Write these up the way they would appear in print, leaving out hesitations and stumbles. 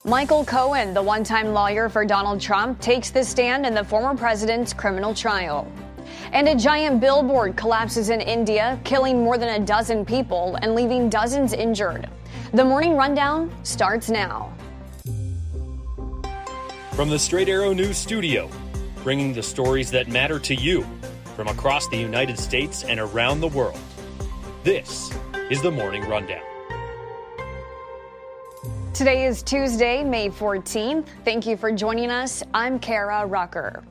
Michael Cohen, the one-time lawyer for Donald Trump, takes the stand in the former president's criminal trial. And a giant billboard collapses in India, killing more than a dozen people and leaving dozens injured. The Morning Rundown starts now. From the Straight Arrow News Studio, bringing the stories that matter to you from across the United States and around the world. This is the Morning Rundown. Today is Tuesday, May 14th. Thank you for joining us. I'm Kara Rucker.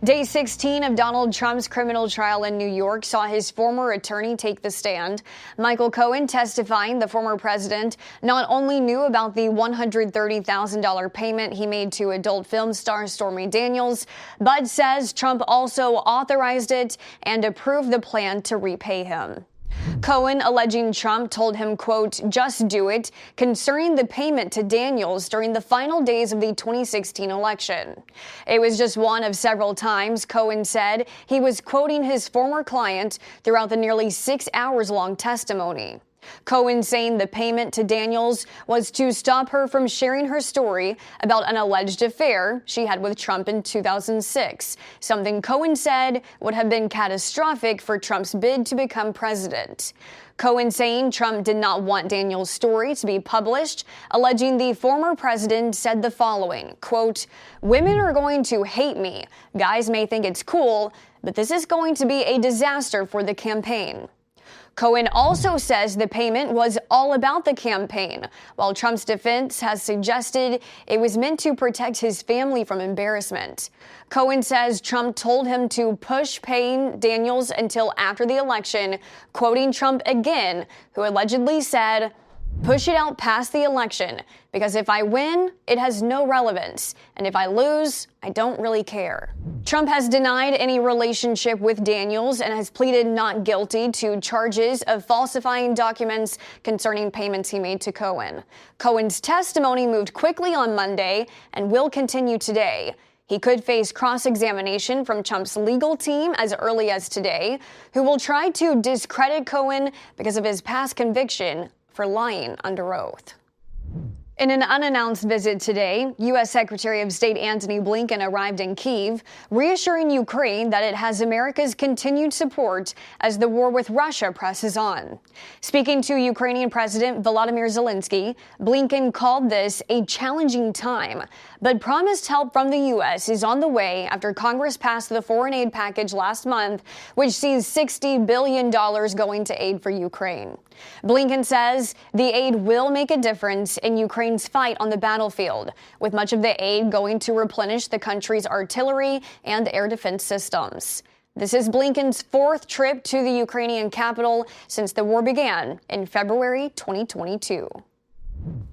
Day 16 of Donald Trump's criminal trial in New York saw his former attorney take the stand. Michael Cohen testifying the former president not only knew about the $130,000 payment he made to adult film star Stormy Daniels, but says Trump also authorized it and approved the plan to repay him. Cohen alleging Trump told him, quote, "just do it," concerning the payment to Daniels during the final days of the 2016 election. It was just one of several times Cohen said he was quoting his former client throughout the nearly 6 hours long testimony. Cohen saying the payment to Daniels was to stop her from sharing her story about an alleged affair she had with Trump in 2006, something Cohen said would have been catastrophic for Trump's bid to become president. Cohen saying Trump did not want Daniels' story to be published, alleging the former president said the following, quote, "Women are going to hate me. Guys may think it's cool, but this is going to be a disaster for the campaign." Cohen also says the payment was all about the campaign, while Trump's defense has suggested it was meant to protect his family from embarrassment. Cohen says Trump told him to push paying Daniels until after the election, quoting Trump again, who allegedly said, "Push it out past the election, because if I win, it has no relevance, and if I lose, I don't really care." Trump has denied any relationship with Daniels and has pleaded not guilty to charges of falsifying documents concerning payments he made to Cohen. Cohen's testimony moved quickly on Monday and will continue today. He could face cross-examination from Trump's legal team as early as today, who will try to discredit Cohen because of his past conviction for lying under oath. In an unannounced visit today, U.S. Secretary of State Antony Blinken arrived in Kyiv, reassuring Ukraine that it has America's continued support as the war with Russia presses on. Speaking to Ukrainian President Volodymyr Zelensky, Blinken called this a challenging time, but promised help from the U.S. is on the way after Congress passed the foreign aid package last month, which sees $60 billion going to aid for Ukraine. Blinken says the aid will make a difference in Ukraine's fight on the battlefield, with much of the aid going to replenish the country's artillery and air defense systems. This is Blinken's fourth trip to the Ukrainian capital since the war began in February 2022.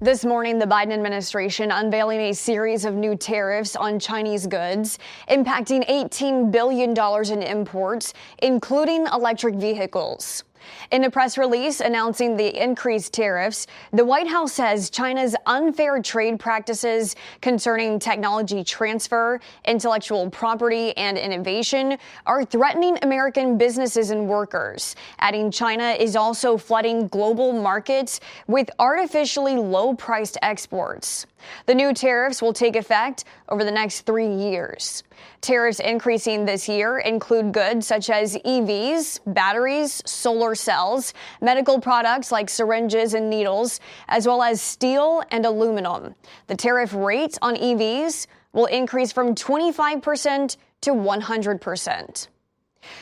This morning, the Biden administration unveiling a series of new tariffs on Chinese goods, impacting $18 billion in imports, including electric vehicles. In a press release announcing the increased tariffs, the White House says China's unfair trade practices concerning technology transfer, intellectual property, and innovation are threatening American businesses and workers, adding China is also flooding global markets with artificially low-priced exports. The new tariffs will take effect over the next 3 years. Tariffs increasing this year include goods such as EVs, batteries, solar cells, medical products like syringes and needles, as well as steel and aluminum. The tariff rate on EVs will increase from 25% to 100%.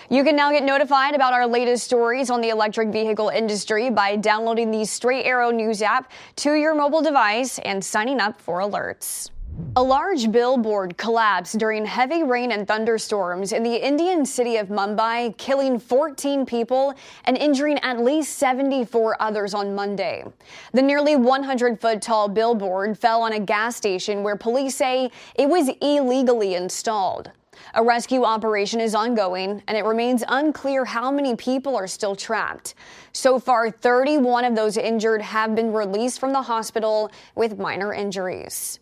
You can now get notified about our latest stories on the electric vehicle industry by downloading the Straight Arrow News app to your mobile device and signing up for alerts. A large billboard collapsed during heavy rain and thunderstorms in the Indian city of Mumbai, killing 14 people and injuring at least 74 others on Monday. The nearly 100-foot-tall billboard fell on a gas station where police say it was illegally installed. A rescue operation is ongoing, and it remains unclear how many people are still trapped. So far, 31 of those injured have been released from the hospital with minor injuries.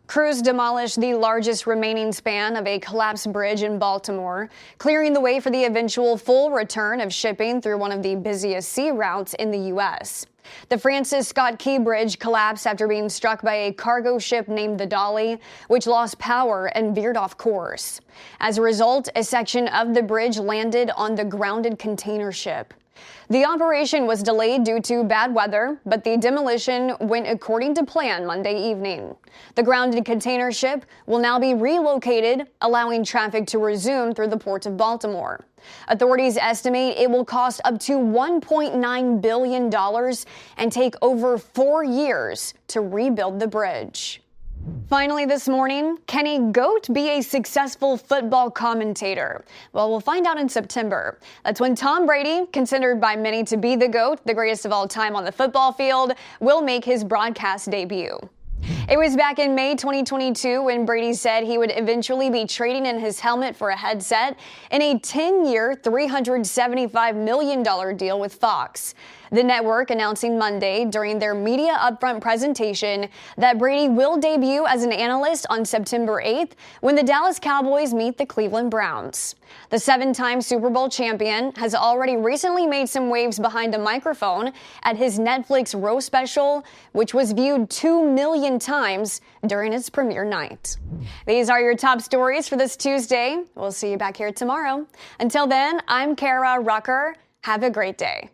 Crews demolished the largest remaining span of a collapsed bridge in Baltimore, clearing the way for the eventual full return of shipping through one of the busiest sea routes in the U.S. The Francis Scott Key Bridge collapsed after being struck by a cargo ship named the Dolly, which lost power and veered off course. As a result, a section of the bridge landed on the grounded container ship. The operation was delayed due to bad weather, but the demolition went according to plan Monday evening. The grounded container ship will now be relocated, allowing traffic to resume through the port of Baltimore. Authorities estimate it will cost up to $1.9 billion and take over 4 years to rebuild the bridge. Finally this morning, can a GOAT be a successful football commentator? Well, we'll find out in September. That's when Tom Brady, considered by many to be the GOAT, the greatest of all time on the football field, will make his broadcast debut. It was back in May 2022 when Brady said he would eventually be trading in his helmet for a headset in a 10-year, $375 million deal with Fox. The network announcing Monday during their media upfront presentation that Brady will debut as an analyst on September 8th when the Dallas Cowboys meet the Cleveland Browns. The 7-time Super Bowl champion has already recently made some waves behind a microphone at his Netflix Roast special, which was viewed 2 million times during its premiere night. These are your top stories for this Tuesday. We'll see you back here tomorrow. Until then, I'm Kara Rucker. Have a great day.